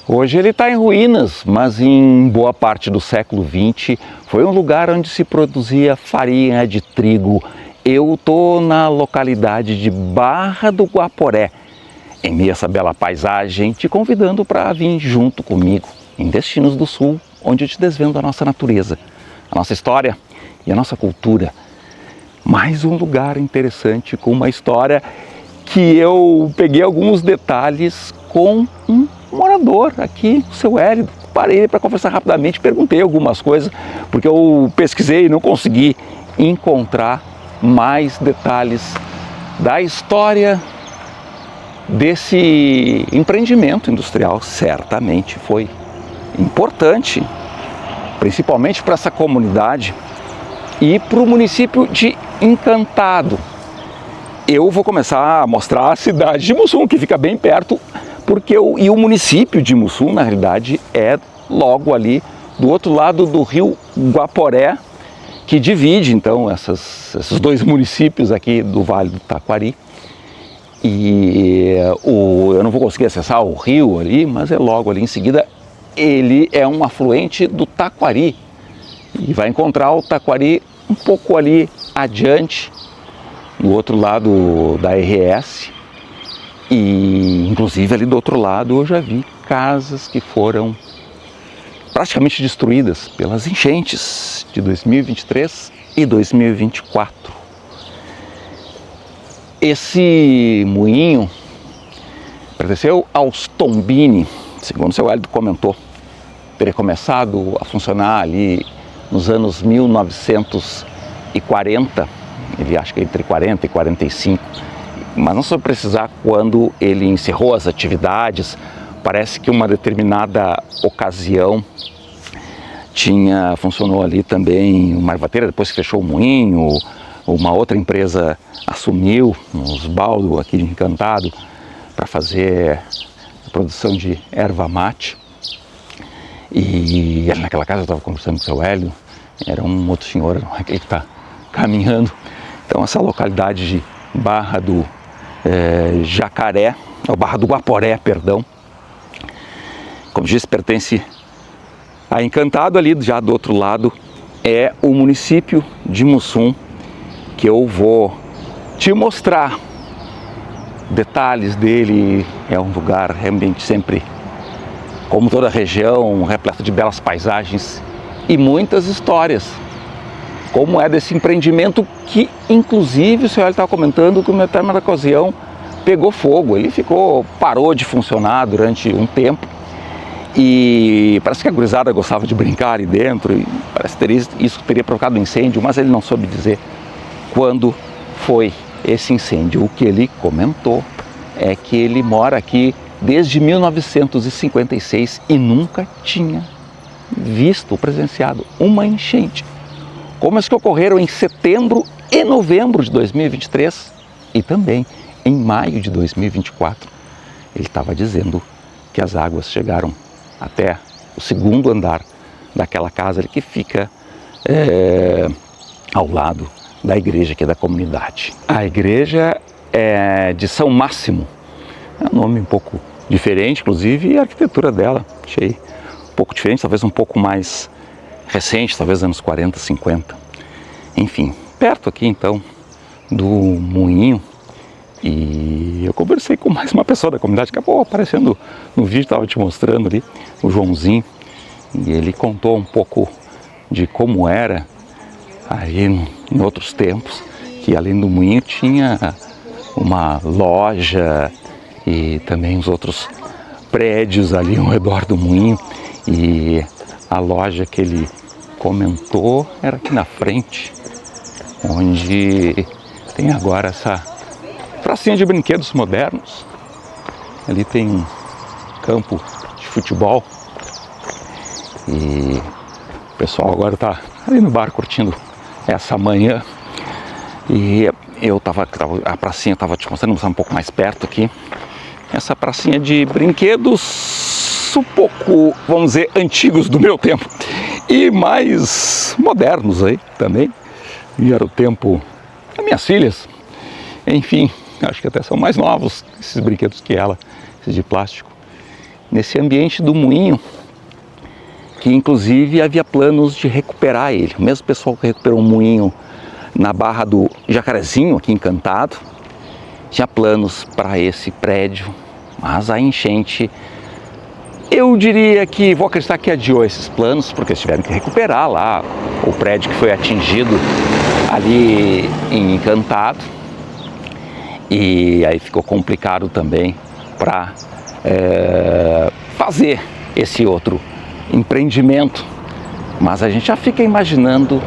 Hoje ele está em ruínas, mas em boa parte do século XX foi um lugar onde se produzia farinha de trigo. Eu estou na localidade de Barra do Guaporé, em meio a essa bela paisagem, te convidando para vir junto comigo em Destinos do Sul, onde eu te desvendo a nossa natureza, a nossa história e a nossa cultura. Mais um lugar interessante com uma história que eu peguei alguns detalhes com um morador aqui, o seu Hélio. Parei para conversar rapidamente, perguntei algumas coisas, porque eu pesquisei e não consegui encontrar mais detalhes da história desse empreendimento industrial. Certamente foi importante, principalmente para essa comunidade e para o município de Encantado. Eu vou começar a mostrar a cidade de Mussum, que fica bem perto, e o município de Mussum, na realidade, é logo ali do outro lado do rio Guaporé, que divide então esses dois municípios aqui do Vale do Taquari. E eu não vou conseguir acessar o rio ali, mas é logo ali em seguida. Ele é um afluente do Taquari e vai encontrar o Taquari um pouco ali adiante, do outro lado da RS, e inclusive ali do outro lado eu já vi casas que foram praticamente destruídas pelas enchentes de 2023 e 2024. Esse moinho pertenceu aos Tombini, segundo o seu Hélio comentou, teria começado a funcionar ali nos anos 1940, ele acha que entre 40 e 45, mas não soube precisar quando ele encerrou as atividades. Parece que uma determinada ocasião funcionou ali também uma ervateira, depois que fechou o moinho, uma outra empresa assumiu, os Baldo aqui de Encantado, para fazer a produção de erva mate. E naquela casa eu estava conversando com o seu Hélio, era um outro senhor, aquele que está caminhando. Então essa localidade de Barra do Jacaré, ou Barra do Guaporé, perdão, como disse, pertence a Encantado. Ali já do outro lado é o município de Mussum, que eu vou te mostrar detalhes dele. É um lugar realmente sempre, como toda a região, repleto de belas paisagens e muitas histórias, como é desse empreendimento que, inclusive, o senhor estava comentando que uma determinada ocasião pegou fogo. Ele parou de funcionar durante um tempo e parece que a gurizada gostava de brincar ali dentro e parece que isso teria provocado um incêndio, mas ele não soube dizer quando foi esse incêndio. O que ele comentou é que ele mora aqui desde 1956 e nunca tinha visto ou presenciado uma enchente como as que ocorreram em setembro e novembro de 2023 e também em maio de 2024. Ele estava dizendo que as águas chegaram até o segundo andar daquela casa ali que fica ao lado da igreja aqui da comunidade. A igreja é de São Máximo, é um nome um pouco diferente, inclusive, e a arquitetura dela achei um pouco diferente, talvez um pouco mais recente, talvez anos 40, 50. Enfim, perto aqui então do moinho, e eu conversei com mais uma pessoa da comunidade, que acabou aparecendo no vídeo, estava te mostrando ali, o Joãozinho, e ele contou um pouco de como era aí em outros tempos, que além do moinho tinha uma loja e também os outros prédios ali ao redor do moinho. E a loja que ele comentou era aqui na frente, onde tem agora essa pracinha de brinquedos modernos. Ali tem um campo de futebol e o pessoal agora está ali no bar curtindo essa manhã. E a pracinha estava te mostrando, um pouco mais perto aqui, essa pracinha de brinquedos um pouco, vamos dizer, antigos do meu tempo e mais modernos aí também. E era o tempo das minhas filhas, enfim, acho que até são mais novos esses brinquedos que ela, esses de plástico. nesse ambiente do moinho, que inclusive havia planos de recuperar ele. O mesmo pessoal que recuperou o moinho na Barra do Jacarezinho, aqui em Encantado, tinha planos para esse prédio, mas a enchente, eu diria que, vou acreditar que adiou esses planos, porque eles tiveram que recuperar lá o prédio que foi atingido ali em Encantado, e aí ficou complicado também para fazer esse outro empreendimento, mas a gente já fica imaginando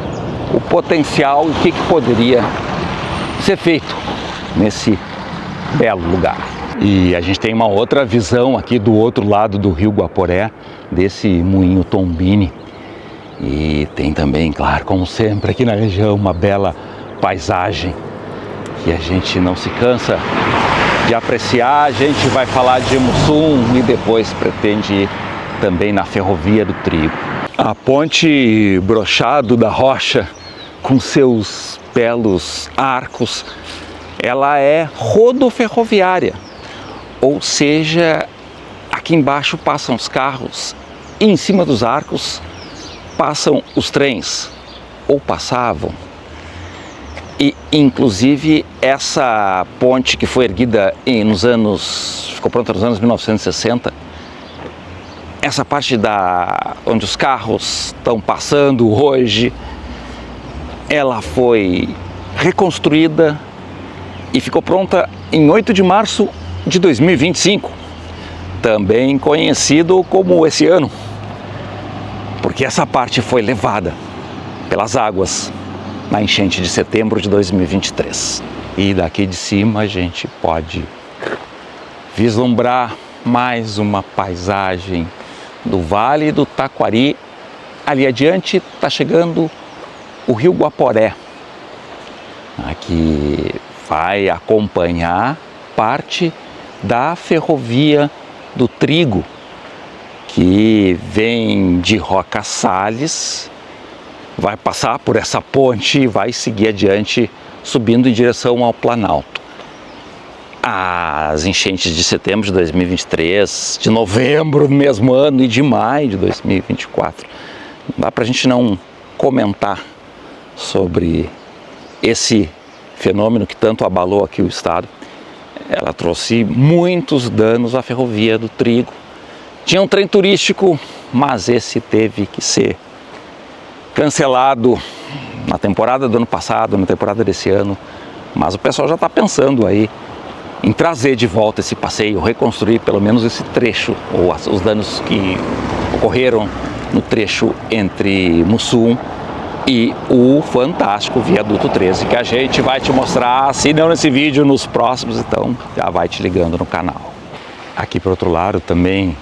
o potencial e o que poderia ser feito nesse belo lugar. E a gente tem uma outra visão aqui do outro lado do rio Guaporé, desse moinho Tombini. E tem também, claro, como sempre, aqui na região, uma bela paisagem que a gente não se cansa de apreciar. A gente vai falar de Mussum e depois pretende ir também na Ferrovia do Trigo. A ponte Brochado da Rocha, com seus belos arcos, ela é rodoferroviária, ou seja, aqui embaixo passam os carros e em cima dos arcos passam os trens, ou passavam. E inclusive essa ponte que foi erguida ficou pronta nos anos 1960, essa parte onde os carros estão passando hoje, ela foi reconstruída e ficou pronta em 8 de março de 2025, também conhecido como esse ano, porque essa parte foi levada pelas águas na enchente de setembro de 2023. E daqui de cima a gente pode vislumbrar mais uma paisagem do Vale do Taquari. Ali adiante está chegando o rio Guaporé, que vai acompanhar parte da Ferrovia do Trigo, que vem de Roca Salles, vai passar por essa ponte e vai seguir adiante, subindo em direção ao Planalto. As enchentes de setembro de 2023, de novembro do mesmo ano e de maio de 2024, não dá para a gente não comentar sobre esse fenômeno que tanto abalou aqui o estado. Ela trouxe muitos danos à Ferrovia do Trigo. Tinha um trem turístico, mas esse teve que ser cancelado na temporada do ano passado, na temporada desse ano. Mas o pessoal já está pensando aí em trazer de volta esse passeio, reconstruir pelo menos esse trecho, ou os danos que ocorreram no trecho entre Mussum e o fantástico Viaduto 13, que a gente vai te mostrar, se não nesse vídeo, nos próximos, então já vai te ligando no canal. Aqui para o outro lado também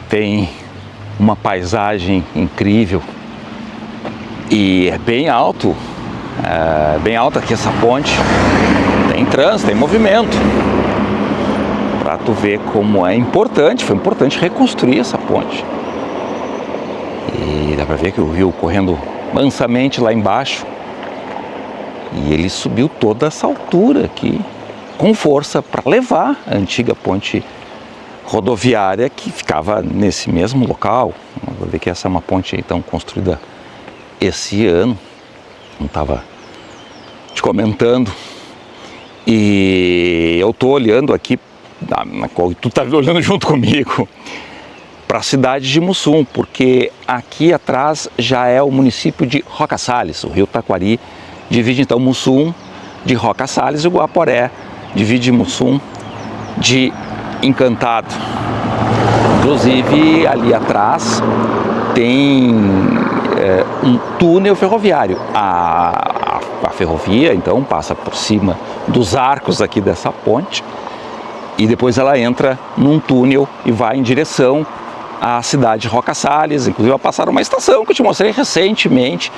tem uma paisagem incrível e é bem alto, bem alta aqui essa ponte, tem trânsito, tem movimento, para tu ver como é importante, foi importante reconstruir essa ponte. E dá para ver que o rio correndo mansamente lá embaixo, e ele subiu toda essa altura aqui com força para levar a antiga ponte rodoviária que ficava nesse mesmo local. Vou ver que essa é uma ponte então construída esse ano, não estava te comentando, e eu estou olhando aqui, na qual tu está olhando junto comigo, para a cidade de Mussum, porque aqui atrás já é o município de Roca Salles. O rio Taquari divide então Mussum de Roca Salles e o Guaporé divide Mussum de Encantado. Inclusive ali atrás tem um túnel ferroviário. A ferrovia então passa por cima dos arcos aqui dessa ponte e depois ela entra num túnel e vai em direção à cidade de Roca Salles. Inclusive vai passar uma estação que eu te mostrei recentemente.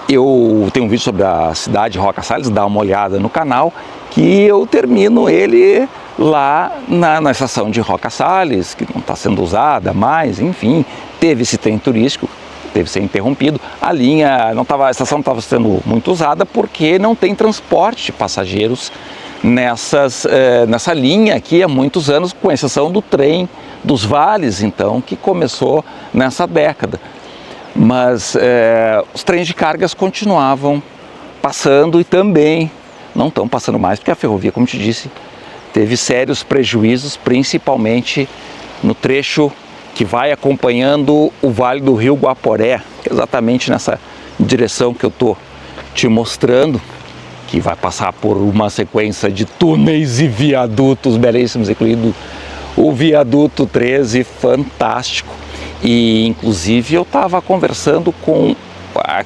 Eu tenho um vídeo sobre a cidade de Roca Salles, dá uma olhada no canal, que eu termino ele lá na estação de Roca Salles, que não está sendo usada mais, enfim, teve esse trem turístico, teve que ser interrompido. A linha a estação não estava sendo muito usada porque não tem transporte de passageiros nessa linha aqui há muitos anos, com exceção do trem dos vales, então, que começou nessa década. Mas os trens de cargas continuavam passando e também não estão passando mais, porque a ferrovia, como te disse, teve sérios prejuízos, principalmente no trecho que vai acompanhando o Vale do Rio Guaporé, exatamente nessa direção que eu estou te mostrando, que vai passar por uma sequência de túneis e viadutos belíssimos, incluindo o viaduto 13, fantástico. E inclusive eu estava conversando com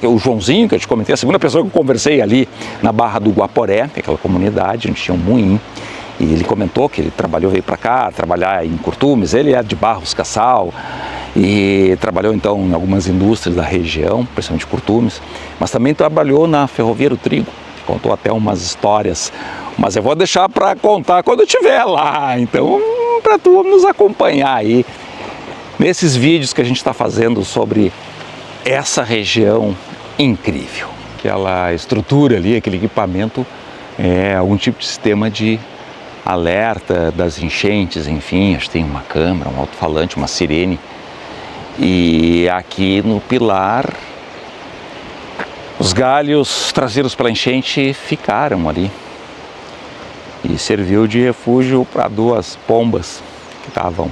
o Joãozinho, que eu te comentei, a segunda pessoa que eu conversei ali na Barra do Guaporé, que é aquela comunidade onde tinha um moinho. E ele comentou que ele veio para cá trabalhar em Curtumes, ele é de Barros Cassal e trabalhou então em algumas indústrias da região, principalmente Curtumes, mas também trabalhou na Ferrovia do Trigo, contou até umas histórias, mas eu vou deixar para contar quando eu estiver lá, então para tu nos acompanhar aí nesses vídeos que a gente está fazendo sobre essa região incrível. Aquela estrutura ali, aquele equipamento é algum tipo de sistema de alerta das enchentes, enfim, acho que tem uma câmera, um alto-falante, uma sirene. E aqui no pilar, os galhos trazidos pela enchente ficaram ali. E serviu de refúgio para duas pombas que estavam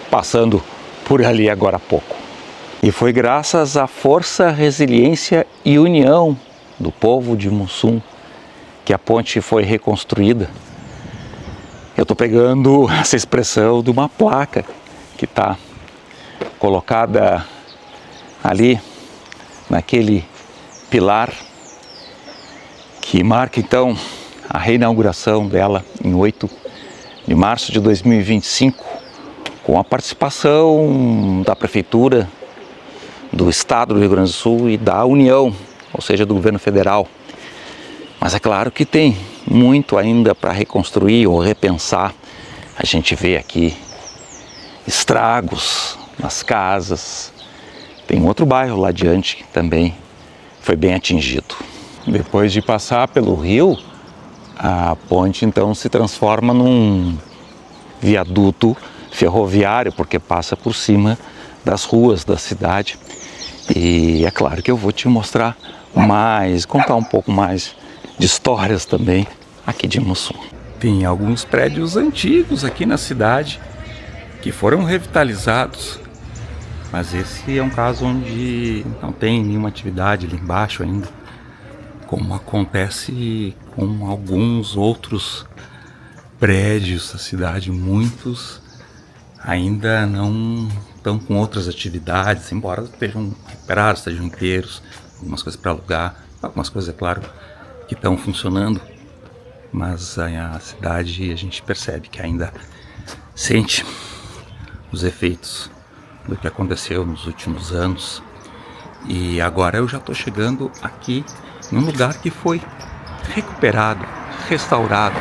passando por ali agora há pouco. E foi graças à força, resiliência e união do povo de Mussum que a ponte foi reconstruída. Eu estou pegando essa expressão de uma placa que está colocada ali naquele pilar que marca então a reinauguração dela em 8 de março de 2025, com a participação da Prefeitura, do Estado do Rio Grande do Sul e da União, ou seja, do governo federal. Mas é claro que tem muito ainda para reconstruir ou repensar. A gente vê aqui estragos nas casas. Tem outro bairro lá adiante que também foi bem atingido. Depois de passar pelo rio, a ponte então se transforma num viaduto ferroviário, porque passa por cima das ruas da cidade. E é claro que eu vou te mostrar mais, contar um pouco mais de histórias também aqui de Mussum. Tem alguns prédios antigos aqui na cidade que foram revitalizados, mas esse é um caso onde não tem nenhuma atividade ali embaixo ainda, como acontece com alguns outros prédios da cidade. Muitos ainda não estão com outras atividades, embora estejam recuperados, estejam inteiros, algumas coisas para alugar, algumas coisas, é claro, que estão funcionando, mas a cidade, a gente percebe que ainda sente os efeitos do que aconteceu nos últimos anos. E agora eu já estou chegando aqui num lugar que foi recuperado, restaurado,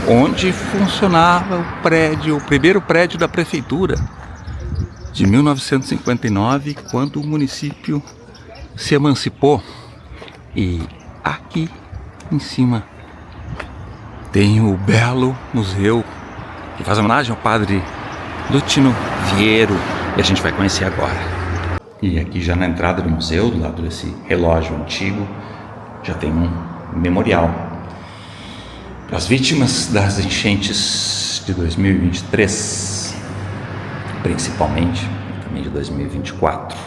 onde funcionava o prédio, o primeiro prédio da prefeitura de 1959, quando o município se emancipou. E aqui em cima tem o belo museu que faz homenagem ao padre Lútino Vieiro, e a gente vai conhecer agora. E aqui já na entrada do museu, do lado desse relógio antigo, já tem um memorial para as vítimas das enchentes de 2023, principalmente, e também de 2024.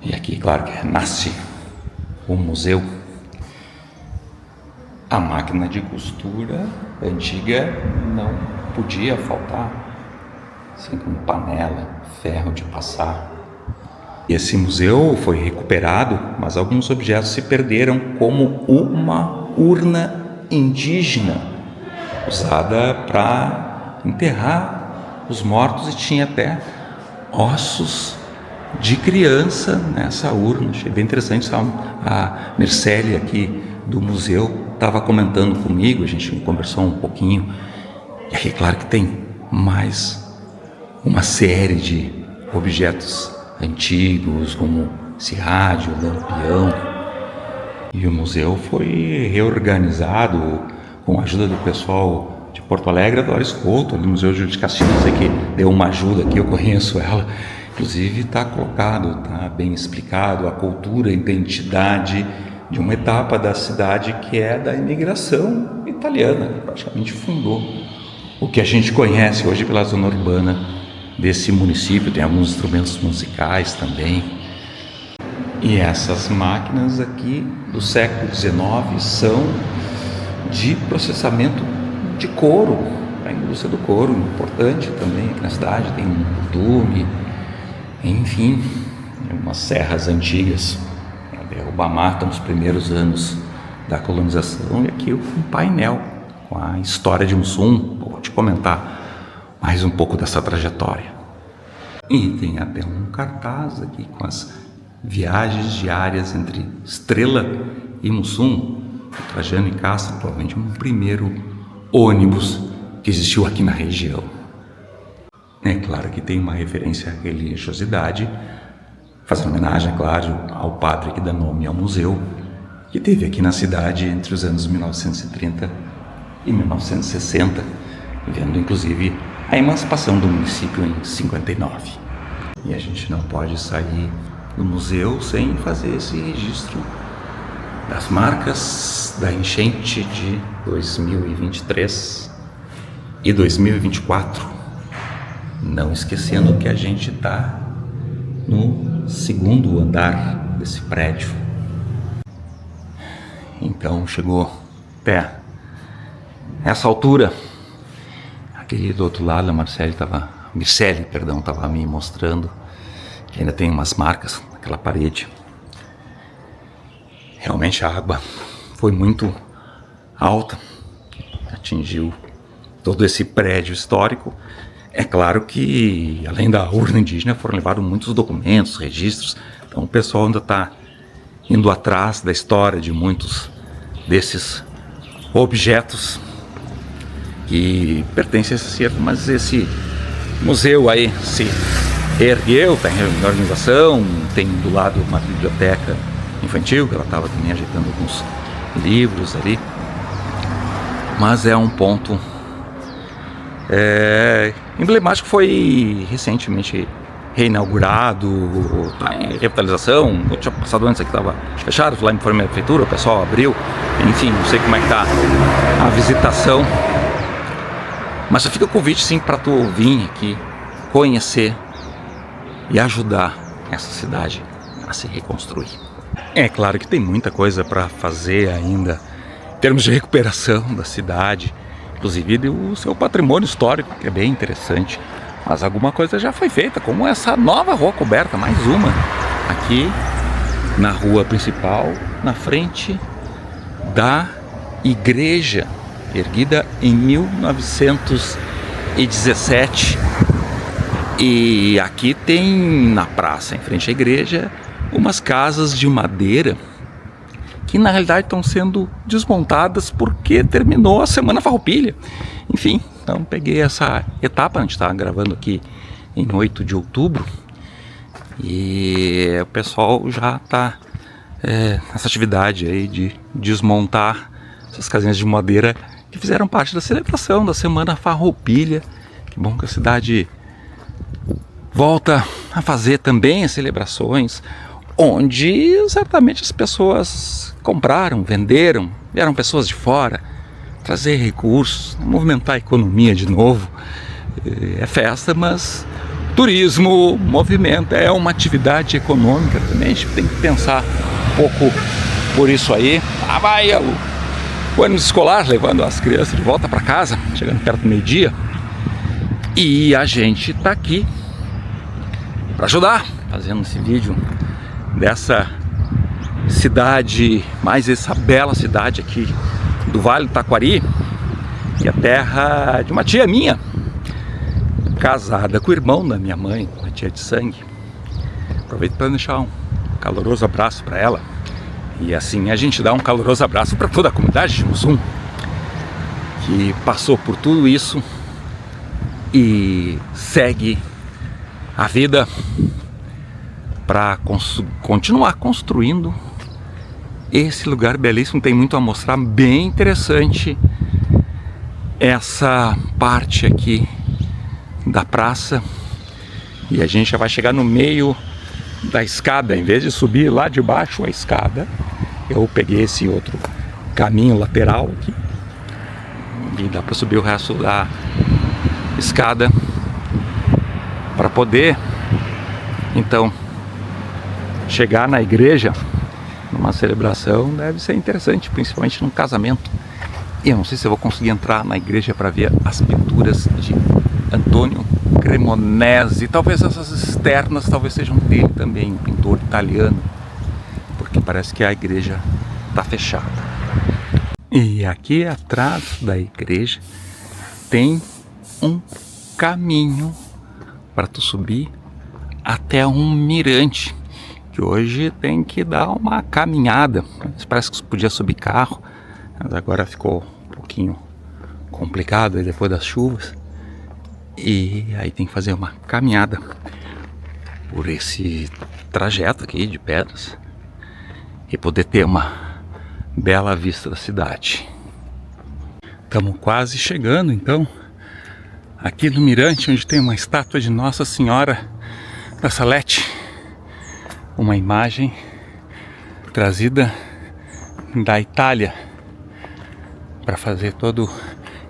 E aqui, claro, que nasce o museu. A máquina de costura antiga não podia faltar, assim como panela, ferro de passar. Esse museu foi recuperado, mas alguns objetos se perderam, como uma urna indígena usada para enterrar os mortos, e tinha até ossos de criança nessa urna. Achei bem interessante. A Mercélia aqui do museu estava comentando comigo, a gente conversou um pouquinho, e aqui claro que tem mais uma série de objetos antigos, como esse rádio, lampião. E o museu foi reorganizado com a ajuda do pessoal de Porto Alegre, a Doris Couto, do Museu Júlio de Castilhos, que deu uma ajuda aqui, eu conheço ela. Inclusive está colocado, está bem explicado a cultura, a identidade de uma etapa da cidade que é da imigração italiana, que praticamente fundou o que a gente conhece hoje pela zona urbana desse município. Tem alguns instrumentos musicais também. E essas máquinas aqui do século XIX são de processamento de couro, a indústria do couro, importante também aqui na cidade, tem um curtume, enfim, umas serras antigas, derrubar mata nos primeiros anos da colonização. E aqui um painel com a história de Mussum. Vou te comentar mais um pouco dessa trajetória. E tem até um cartaz aqui com as viagens diárias entre Estrela e Mussum, Trajano e Castro, provavelmente um primeiro ônibus que existiu aqui na região. É claro que tem uma referência à religiosidade, fazendo homenagem, claro, ao padre que dá nome ao museu, que teve aqui na cidade entre os anos 1930 e 1960, vendo inclusive a emancipação do município em 59. E a gente não pode sair do museu sem fazer esse registro das marcas da enchente de 2023 e 2024. Não esquecendo que a gente está no segundo andar desse prédio. Então chegou até essa altura. Aquele do outro lado, a Mircele estava me mostrando que ainda tem umas marcas naquela parede. Realmente a água foi muito alta, atingiu todo esse prédio histórico. É claro que, além da urna indígena, foram levados muitos documentos, registros. Então o pessoal ainda está indo atrás da história de muitos desses objetos que pertencem a esse acervo. Mas esse museu aí se ergueu, está em organização, tem do lado uma biblioteca infantil, que ela estava também ajeitando alguns livros ali. Mas é um ponto emblemático, foi recentemente reinaugurado, tá em revitalização. Eu tinha passado antes aqui, estava fechado, fui lá em forma da prefeitura, o pessoal abriu, enfim, não sei como é que está a visitação. Mas já fica o convite sim para tu vir aqui, conhecer e ajudar essa cidade a se reconstruir. É claro que tem muita coisa para fazer ainda em termos de recuperação da cidade, inclusive do seu patrimônio histórico, que é bem interessante. Mas alguma coisa já foi feita, como essa nova rua coberta, mais uma, aqui na rua principal, na frente da igreja, erguida em 1917. E aqui tem na praça, em frente à igreja, umas casas de madeira que na realidade estão sendo desmontadas porque terminou a Semana Farroupilha. Enfim, então peguei essa etapa, a gente está gravando aqui em 8 de outubro e o pessoal já está nessa atividade aí de desmontar essas casinhas de madeira que fizeram parte da celebração da Semana Farroupilha. Que bom que a cidade volta a fazer também as celebrações, onde certamente as pessoas compraram, venderam, vieram pessoas de fora, trazer recursos, movimentar a economia de novo. É festa, mas turismo, movimento, é uma atividade econômica também. A gente tem que pensar um pouco por isso aí. Vai o ônibus escolar levando as crianças de volta para casa, chegando perto do meio-dia, e a gente está aqui para ajudar, fazendo esse vídeo dessa cidade, mais essa bela cidade aqui do Vale do Taquari, que é a terra de uma tia minha, casada com o irmão da minha mãe, uma tia de sangue. Aproveito para deixar um caloroso abraço para ela, e assim a gente dá um caloroso abraço para toda a comunidade de Mussum, que passou por tudo isso e segue a vida para continuar construindo esse lugar belíssimo. Tem muito a mostrar, bem interessante. essa parte aqui da praça e a gente já vai chegar no meio da escada. Em vez de subir lá de baixo a escada, eu peguei esse outro caminho lateral aqui e dá para subir o resto da escada para poder então chegar na igreja. Numa celebração deve ser interessante, principalmente num casamento. E eu não sei se eu vou conseguir entrar na igreja para ver as pinturas de Antonio Cremonese. Talvez essas externas talvez sejam dele também, um pintor italiano, porque parece que a igreja está fechada. E aqui atrás da igreja tem um caminho para tu subir até um mirante, que hoje tem que dar uma caminhada. Parece que podia subir carro, mas agora ficou um pouquinho complicado aí depois das chuvas. E aí tem que fazer uma caminhada por esse trajeto aqui de pedras e poder ter uma bela vista da cidade. Estamos quase chegando então aqui no mirante, onde tem uma estátua de Nossa Senhora da Salete, uma imagem trazida da Itália para fazer todo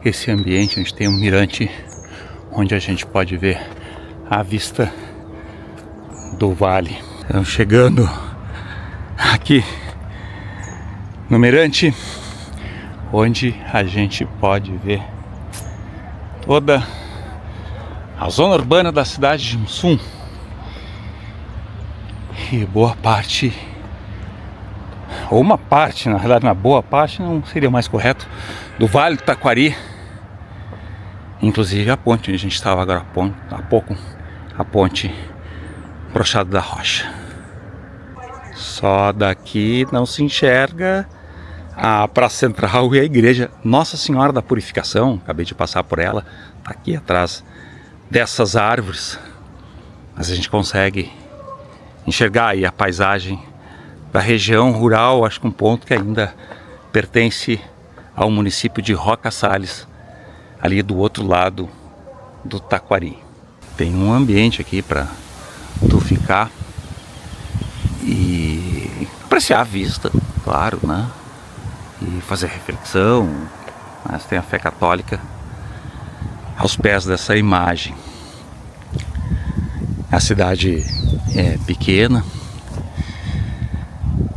esse ambiente onde tem um mirante, onde a gente pode ver a vista do vale. Então, chegando aqui no mirante, onde a gente pode ver toda a zona urbana da cidade de Mussum e boa parte, ou uma parte, na verdade, na boa parte não seria mais correto, do Vale do Taquari, inclusive a ponte onde a gente estava agora há pouco, a ponte Brochado da Rocha. Só daqui não se enxerga a Praça Central e a igreja Nossa Senhora da Purificação. Acabei de passar por ela, está aqui atrás dessas árvores, mas a gente consegue enxergar aí a paisagem da região rural. Acho que um ponto que ainda pertence ao município de Roca Salles, ali do outro lado do Taquari. Tem um ambiente aqui para tu ficar e apreciar a vista, claro, né? E fazer reflexão, mas tem a fé católica aos pés dessa imagem. A cidade é pequena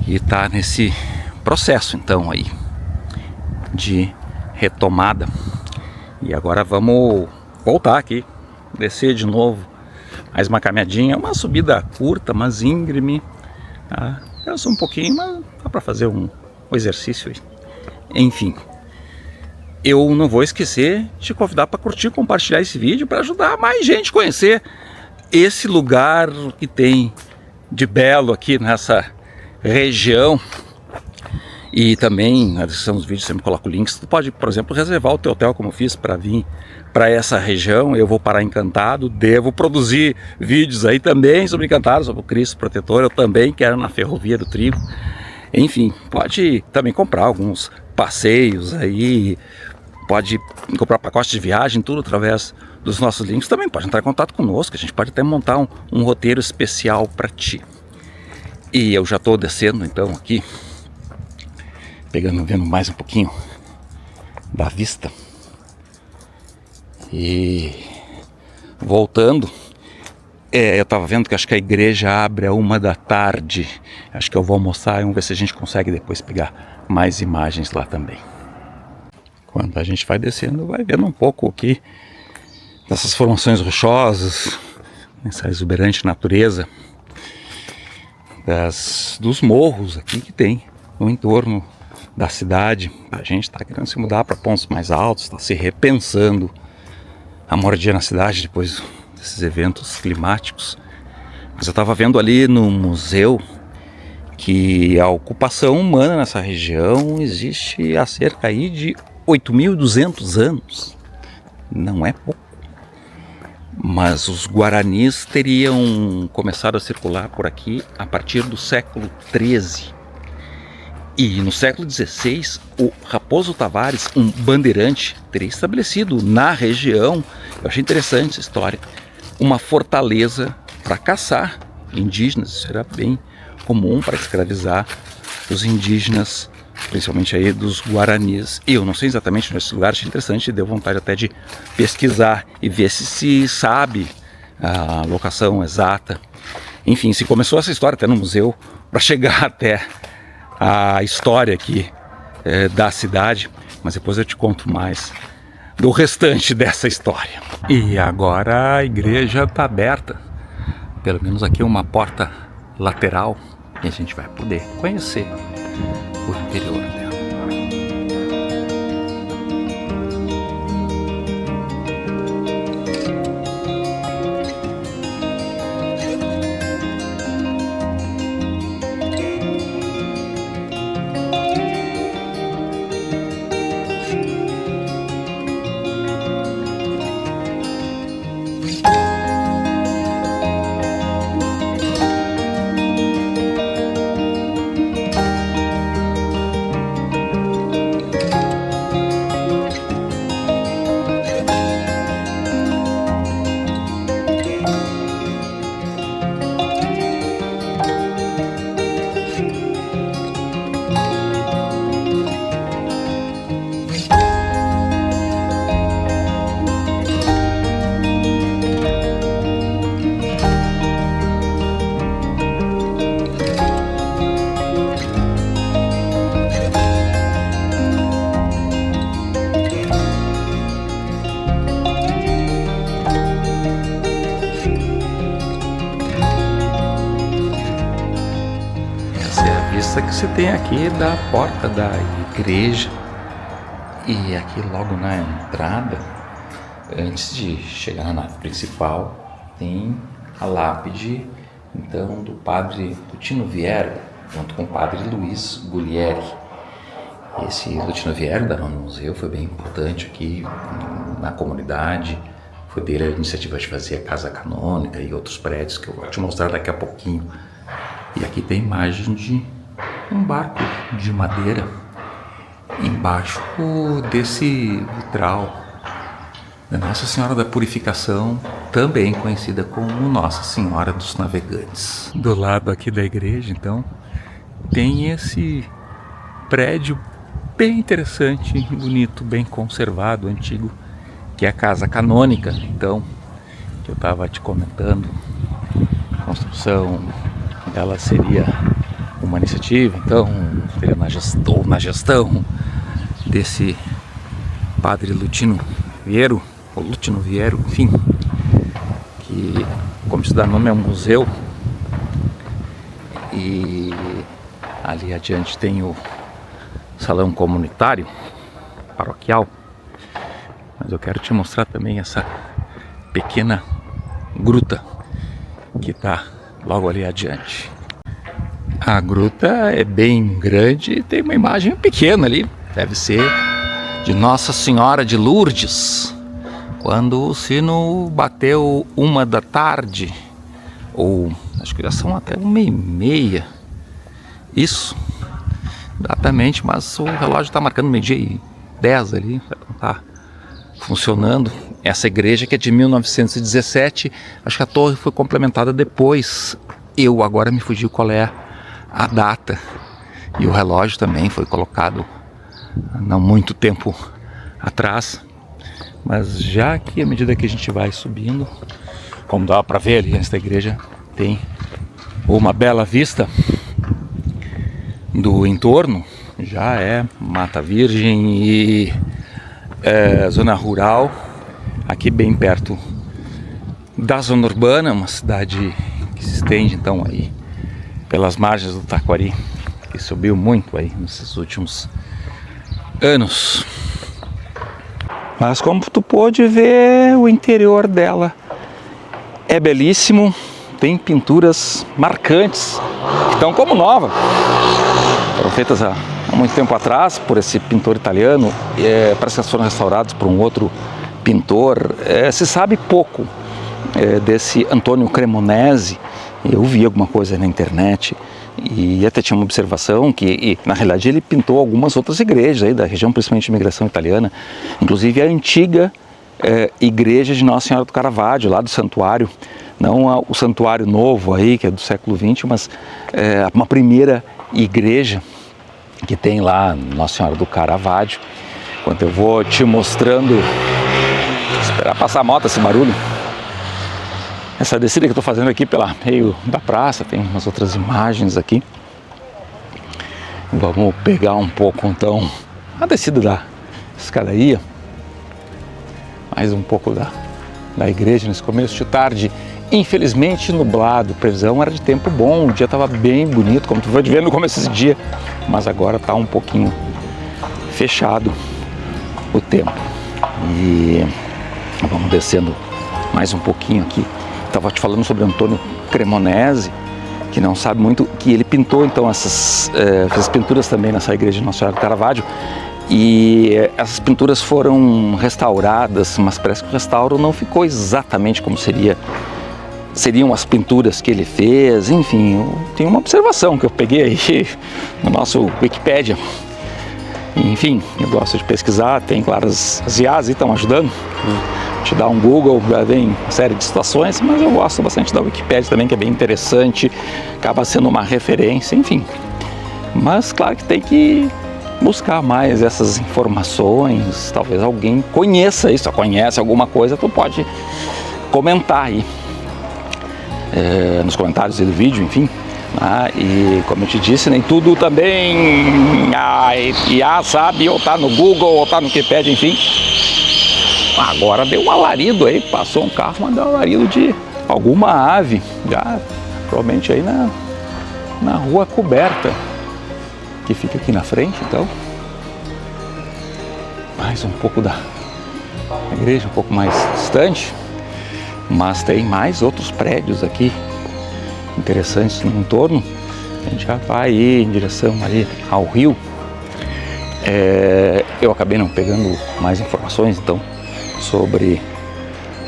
e está nesse processo então aí de retomada. E agora vamos voltar aqui, descer de novo, mais uma caminhadinha, uma subida curta, mas íngreme, tá? Cansa um pouquinho, mas dá para fazer um exercício aí. Enfim, eu não vou esquecer de te convidar para curtir e compartilhar esse vídeo para ajudar mais gente a conhecer esse lugar que tem de belo aqui nessa região. E também na descrição dos vídeos sempre coloco links. Tu pode, por exemplo, reservar o teu hotel, como eu fiz, para vir para essa região. Eu vou parar em Encantado, devo produzir vídeos aí também sobre Encantado, sobre o Cristo Protetor. Eu também quero na Ferrovia do Trigo. Enfim, pode também comprar alguns passeios aí, pode comprar pacotes de viagem, tudo através dos nossos links. Também pode entrar em contato conosco, a gente pode até montar um roteiro especial para ti. E eu já estou descendo então aqui, vendo mais um pouquinho da vista e voltando. Eu estava vendo que acho que a igreja abre a 1h da tarde. Acho que eu vou almoçar e vamos ver se a gente consegue depois pegar mais imagens lá também. Quando a gente vai descendo, vai vendo um pouco aqui dessas formações rochosas, essa exuberante natureza dos morros aqui que tem no entorno da cidade. A gente está querendo se mudar para pontos mais altos, está se repensando a moradia na cidade depois desses eventos climáticos. Mas eu estava vendo ali no museu que a ocupação humana nessa região existe há cerca aí de 8.200 anos. Não é pouco. Mas os guaranis teriam começado a circular por aqui a partir do século XIII. E no século XVI, o Raposo Tavares, um bandeirante, teria estabelecido na região, eu achei interessante essa história, uma fortaleza para caçar indígenas. Isso era bem comum para escravizar os indígenas, principalmente aí dos Guaranis. Eu não sei exatamente nesse lugar, achei interessante, deu vontade até de pesquisar e ver se sabe a locação exata. Enfim, se começou essa história até no museu, para chegar até a história aqui da cidade, mas depois eu te conto mais do restante dessa história. E agora a igreja está aberta, pelo menos aqui uma porta lateral, e a gente vai poder conhecer o interior dela. Que você tem aqui da porta da igreja, e aqui logo na entrada, antes de chegar na nave principal, tem a lápide então do padre Lutino Viero, junto com o padre Luiz Guglieri. Esse Lutino Viero da no museu foi bem importante aqui na comunidade, foi dele a iniciativa de fazer a casa canônica e outros prédios que eu vou te mostrar daqui a pouquinho. E aqui tem imagem de um barco de madeira embaixo desse vitral da Nossa Senhora da Purificação, também conhecida como Nossa Senhora dos Navegantes. Do lado aqui da igreja, então, tem esse prédio bem interessante, bonito, bem conservado, antigo, que é a Casa Canônica, então, que eu estava te comentando. A construção dela seria uma iniciativa, então, seria na gestão desse padre Lutino Viero, ou Lutino Viero, enfim, que, como se dá nome, é um museu. E ali adiante tem o salão comunitário, paroquial. Mas eu quero te mostrar também essa pequena gruta que está logo ali adiante. A gruta é bem grande e tem uma imagem pequena ali, deve ser de Nossa Senhora de Lourdes, quando o sino bateu 1 da tarde, ou acho que já são até 1h30, isso, exatamente, mas o relógio está marcando 12h10 ali, não está funcionando. Essa igreja que é de 1917, acho que a torre foi complementada depois, eu agora me fugiu qual é a data, e o relógio também foi colocado não muito tempo atrás, mas já que à medida que a gente vai subindo, como dá para ver ali antes da igreja, tem uma bela vista do entorno, já é Mata Virgem e zona rural, aqui bem perto da zona urbana, uma cidade que se estende então aí pelas margens do Taquari, que subiu muito aí nesses últimos anos. Mas como tu pôde ver, o interior dela é belíssimo, tem pinturas marcantes, que estão como nova, foram feitas há muito tempo atrás por esse pintor italiano, parece que elas foram restauradas por um outro pintor. Se sabe pouco desse Antônio Cremonese. Eu vi alguma coisa na internet E até tinha uma observação que, na realidade, ele pintou algumas outras igrejas aí da região, principalmente de imigração italiana, inclusive a antiga igreja de Nossa Senhora do Caravaggio, lá do santuário, não o santuário novo aí, que é do século XX, mas uma primeira igreja que tem lá Nossa Senhora do Caravaggio. Enquanto eu vou te mostrando, esperar passar a moto, esse barulho. Essa descida que eu estou fazendo aqui pela meio da praça, tem umas outras imagens aqui. Vamos pegar um pouco então a descida da escadaria, mais um pouco da igreja nesse começo de tarde, infelizmente nublado. A previsão era de tempo bom, o dia estava bem bonito, como tu vai ver no começo desse dia, mas agora está um pouquinho fechado o tempo. E vamos descendo mais um pouquinho aqui. Estava te falando sobre Antônio Cremonese, que não sabe muito, que ele pintou então essas pinturas também nessa igreja de Nossa Senhora do Caravaggio, e essas pinturas foram restauradas, mas parece que o restauro não ficou exatamente como seriam as pinturas que ele fez. Enfim, tem uma observação que eu peguei aí no nosso Wikipedia. Enfim, eu gosto de pesquisar, tem claro, as IAs estão ajudando. Te dá um Google, já vem uma série de situações, mas eu gosto bastante da Wikipedia também, que é bem interessante, acaba sendo uma referência, enfim. Mas claro que tem que buscar mais essas informações, talvez alguém conheça isso, conhece alguma coisa, tu pode comentar aí nos comentários do vídeo, enfim. E como eu te disse, nem tudo também a IA sabe, ou tá no Google, ou tá no Wikipedia, enfim. Agora deu um alarido aí, passou um carro, mas deu um alarido de alguma ave, já provavelmente aí na rua coberta, que fica aqui na frente. Então, mais um pouco da igreja, um pouco mais distante, mas tem mais outros prédios aqui interessantes no entorno. A gente já vai aí em direção ali ao rio. Eu acabei não pegando mais informações, então, sobre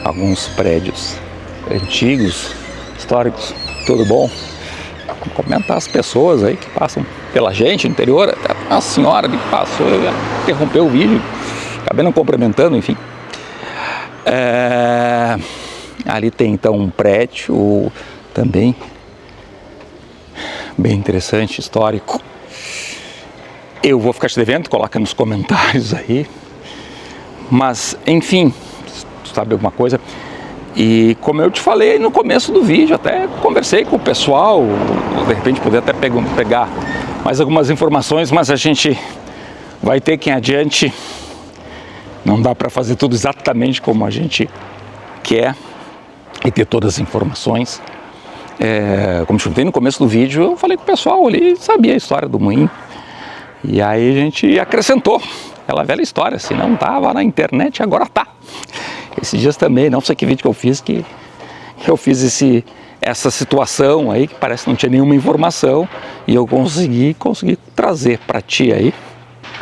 alguns prédios antigos, históricos. Tudo bom? Vou comentar as pessoas aí que passam pela gente no interior. Até uma senhora que passou, interrompeu o vídeo, acabei não cumprimentando, enfim. Ali tem então um prédio também bem interessante, histórico. Eu vou ficar te devendo, coloca nos comentários aí. Mas, enfim, sabe alguma coisa? E como eu te falei no começo do vídeo, até conversei com o pessoal, de repente poder até pegar mais algumas informações, mas a gente vai ter que ir adiante. Não dá para fazer tudo exatamente como a gente quer e ter todas as informações. Como eu te contei no começo do vídeo, eu falei com o pessoal ali, sabia a história do moinho. E aí a gente acrescentou aquela velha história, se não estava na internet, agora tá. Esses dias também, não sei que vídeo que eu fiz essa situação aí, que parece que não tinha nenhuma informação, e eu consegui trazer para ti aí.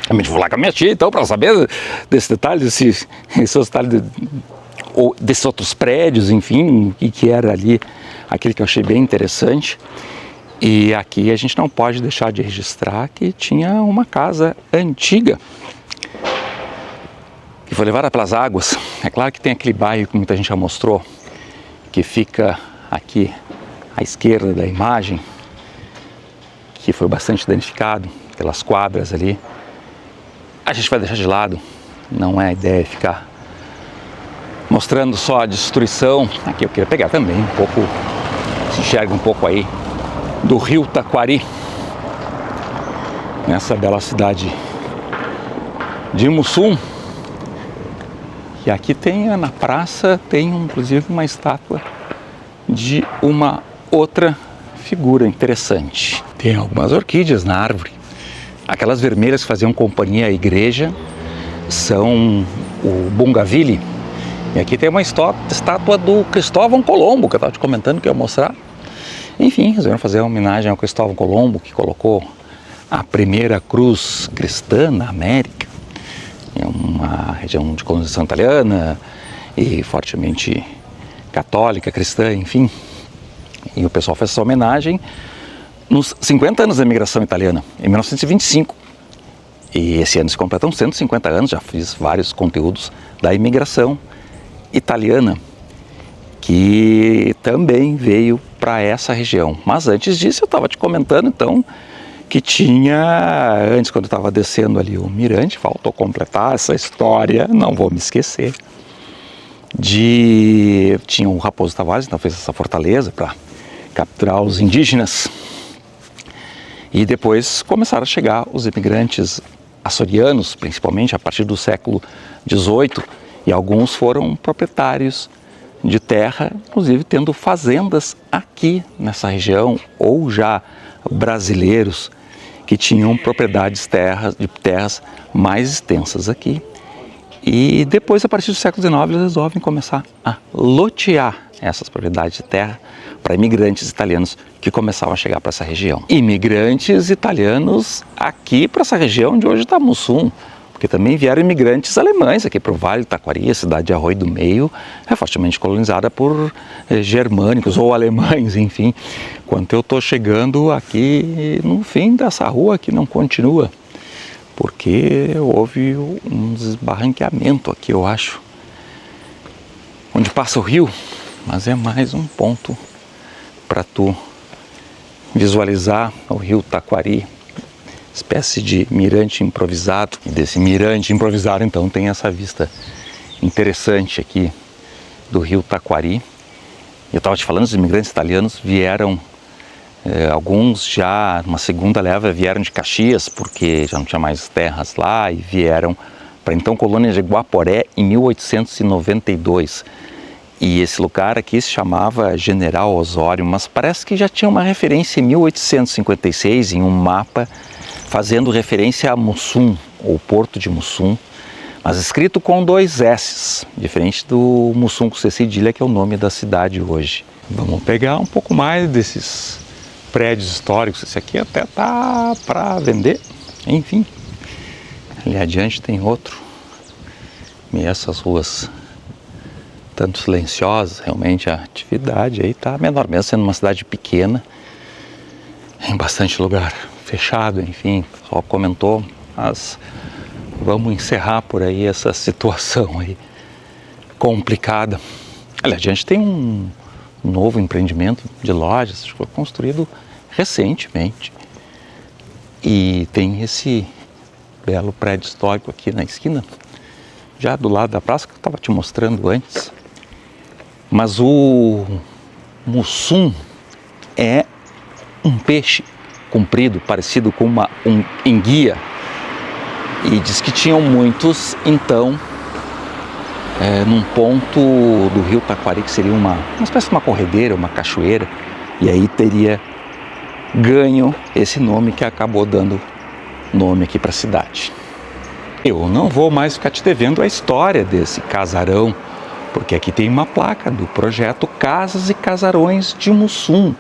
Eu vou lá com a minha tia, então, para saber desse detalhe, desses detalhes desses outros prédios, enfim, o que era ali, aquele que eu achei bem interessante. E aqui a gente não pode deixar de registrar que tinha uma casa antiga que foi levada pelas águas. É claro que tem aquele bairro que muita gente já mostrou, que fica aqui à esquerda da imagem, que foi bastante danificado pelas quadras ali. A gente vai deixar de lado, não é a ideia ficar mostrando só a destruição. Aqui eu queria pegar também um pouco, se enxerga um pouco aí do rio Taquari, nessa bela cidade de Mussum. E aqui tem, na praça, tem inclusive uma estátua de uma outra figura interessante. Tem algumas orquídeas na árvore. Aquelas vermelhas que faziam companhia à igreja são o Bougainville. E aqui tem uma estátua do Cristóvão Colombo, que eu estava te comentando que eu ia mostrar. Enfim, resolveram fazer uma homenagem ao Cristóvão Colombo, que colocou a primeira cruz cristã na América, em uma região de colonização italiana e fortemente católica, cristã, enfim. E o pessoal fez essa homenagem nos 50 anos da imigração italiana, em 1925. E esse ano se completam 150 anos, já fiz vários conteúdos da imigração italiana, que também veio para essa região. Mas antes disso eu estava te comentando então que tinha, antes quando eu estava descendo ali o Mirante, faltou completar essa história, não vou me esquecer, tinha o Raposo Tavares, então fez essa fortaleza para capturar os indígenas. E depois começaram a chegar os imigrantes açorianos, principalmente a partir do século XVIII, e alguns foram proprietários de terra, inclusive tendo fazendas aqui nessa região, ou já brasileiros que tinham propriedades de terras mais extensas aqui. E depois, a partir do século XIX, eles resolvem começar a lotear essas propriedades de terra para imigrantes italianos que começavam a chegar para essa região. Imigrantes italianos aqui para essa região de hoje está Mussum, porque também vieram imigrantes alemães aqui para o Vale do Taquari, a cidade de Arroio do Meio é fortemente colonizada por germânicos ou alemães, enfim. Quando eu estou chegando aqui no fim dessa rua que não continua, porque houve um desbarranqueamento aqui, eu acho, onde passa o rio, mas é mais um ponto para tu visualizar o rio Taquari, espécie de mirante improvisado. E desse mirante improvisado então tem essa vista interessante aqui do rio Taquari. Eu estava te falando, os imigrantes italianos vieram, alguns já numa segunda leva vieram de Caxias, porque já não tinha mais terras lá, e vieram para então colônia de Guaporé em 1892. E esse lugar aqui se chamava General Osório, mas parece que já tinha uma referência em 1856 em um mapa fazendo referência a Mussum, ou Porto de Mussum, mas escrito com 2 S's, diferente do Mussum com C cedilha, que é o nome da cidade hoje. Vamos pegar um pouco mais desses prédios históricos. Esse aqui até tá para vender, enfim. Ali adiante tem outro. E essas ruas tanto silenciosas, realmente a atividade aí está menor, mesmo sendo uma cidade pequena, em bastante lugar fechado, enfim, o pessoal comentou, mas vamos encerrar por aí essa situação aí complicada. Ali adiante tem um novo empreendimento de lojas, foi construído recentemente, e tem esse belo prédio histórico aqui na esquina, já do lado da praça, que eu estava te mostrando antes. Mas o mussum é um peixe comprido, parecido com uma enguia, e diz que tinham muitos, então, num ponto do rio Taquari, que seria uma espécie de uma corredeira, uma cachoeira, e aí teria ganho esse nome que acabou dando nome aqui para a cidade. Eu não vou mais ficar te devendo a história desse casarão, porque aqui tem uma placa do projeto Casas e Casarões de Mussum,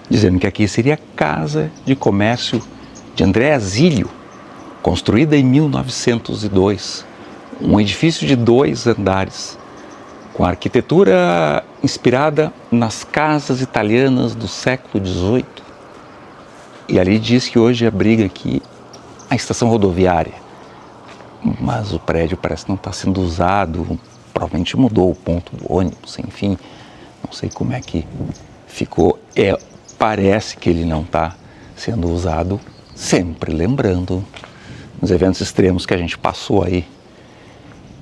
dizendo que aqui seria a Casa de Comércio de André Zílio, construída em 1902, um edifício de 2 andares, com arquitetura inspirada nas casas italianas do século XVIII. E ali diz que hoje abriga aqui a estação rodoviária, mas o prédio parece não estar sendo usado, provavelmente mudou o ponto do ônibus, enfim, não sei como é que ficou. Parece que ele não está sendo usado, sempre lembrando os eventos extremos que a gente passou aí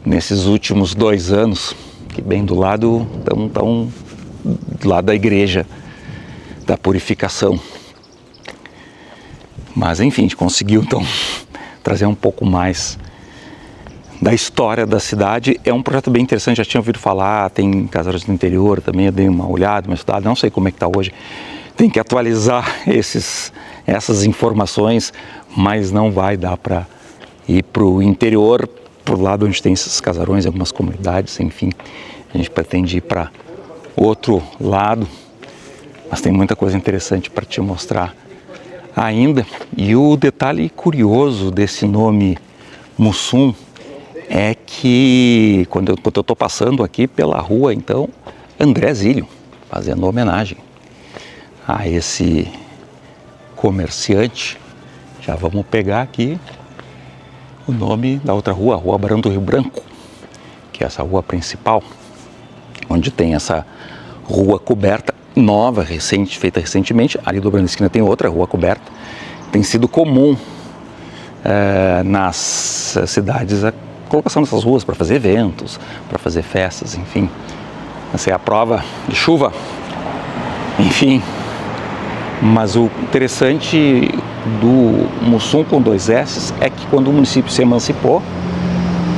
nesses últimos 2 anos, que bem do lado, tão do lado da igreja da purificação. Mas enfim, a gente conseguiu então trazer um pouco mais da história da cidade. É um projeto bem interessante, já tinha ouvido falar, tem casarões do interior também, eu dei uma olhada, uma estudada, não sei como é que está hoje. Tem que atualizar essas informações, mas não vai dar para ir para o interior, para o lado onde tem esses casarões, algumas comunidades, enfim. A gente pretende ir para outro lado, mas tem muita coisa interessante para te mostrar ainda. E o detalhe curioso desse nome Mussum é que quando eu estou passando aqui pela rua, então, André Zílio, fazendo homenagem a esse comerciante. Já vamos pegar aqui o nome da outra rua, Rua Barão do Rio Branco, que é essa rua principal, onde tem essa rua coberta nova, feita recentemente. Ali dobrando a esquina tem outra rua coberta. Tem sido comum nas cidades a colocação dessas ruas para fazer eventos, para fazer festas, enfim. Essa é a prova de chuva, enfim. Mas o interessante do Mussum com 2 S é que quando o município se emancipou,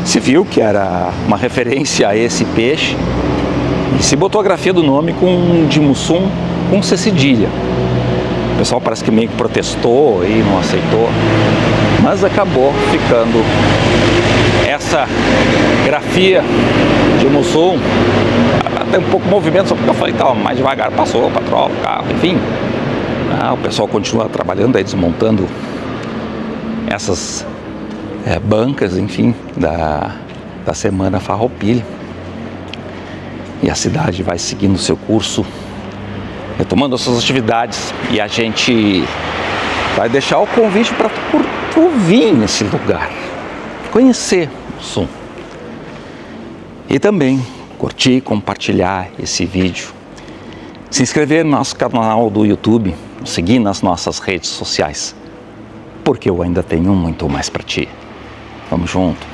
se viu que era uma referência a esse peixe e se botou a grafia do nome de Mussum com C cedilha. O pessoal parece que meio que protestou e não aceitou, mas acabou ficando essa grafia de Mussum. Até um pouco de movimento, só porque eu falei que estava mais devagar, passou, patrola, carro, enfim. O pessoal continua trabalhando, aí desmontando essas bancas, enfim, da Semana Farroupilha. E a cidade vai seguindo o seu curso, retomando as suas atividades. E a gente vai deixar o convite para tu vir nesse lugar, conhecer o Mussum. E também curtir, compartilhar esse vídeo, se inscrever no nosso canal do YouTube, seguir nas nossas redes sociais, porque eu ainda tenho muito mais para ti. Vamos junto!